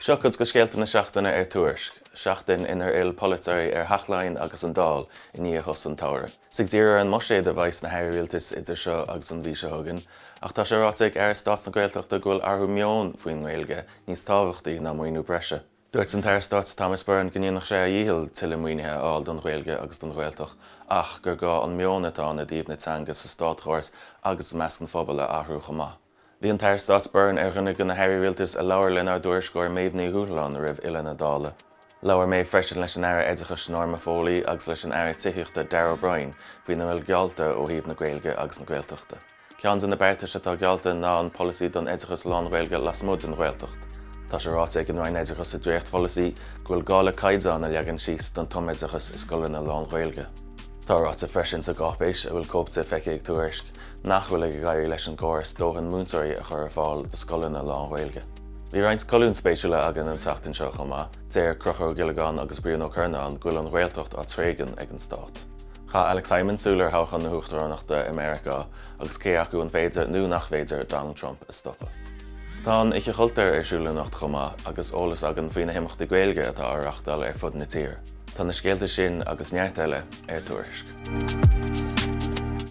Seo go scéalta na seachtaine Tuairisc, seachtain inar Pulitzer Hachlein agus an dál I ní hos an táire. Sig dírear an moséad a bhais na hairíaltas idir seo agus an bhíseán, ach tá sé rátaigh Stát na Gaeltachta go bhfuil arthú meoin faoin Gaeilge níos tábhachtaí ná muoinú breise. Dúirt an Stát Thomas Byrne go ndéanach sé a dhéal tuile muoinethe áil don Gaeilge agus don Gaeltach, ach gur gá an meoin atá na daobhna teanga sa Stát agus measc an phobal a athrú chomá. Bhí an Stát Byrne rinne go na hairíaltas a leabhar linn Tuairisc gur méomhnaí húthláin a raibh ile na dála. Leabhar méid freisin leis an aire éidechas Norma Foley agus leis an aire tíochta Darragh O'Brien faoin na bhfuil gealta ó thaobh na Gaeilge agus na Gaeltachta. Ceann na beirteas atá gealta ná an policy don éidechas lán Gaeilge las muid an Gaeltacht. Tá sé rátaigh an rainn éidechas a dréocht policy go bhfuil gála caidán a leagan síos don toméidechas is scoile na lán Gaeilge. Tá ráta freisin sa gápéis a bhfuil cópta feiceigh Tuairisc nach bhfuil ag gaiir leis an córas dóthain múntarí a chur fáil do scoile na lán Gaeilge. Bhí roinnt colún spéisiúla agan an seachtain seo chomá, déir crochar Gilligan agus Brian O'Kernán gúil an Gaeltacht á tréigean ag an Stát. Cha Alex Simon súlar hauchan na Uachtaránachta America agus cé acu an féidir nó nach féidir Donald Trump is stoppa. Tá an iche chultar siúlanacht chomá agus ólas agan faoina himachtaí Gaeilge atá ar achtal fud na tír. Tá na scéalta sin agus neart eile Tuairisc.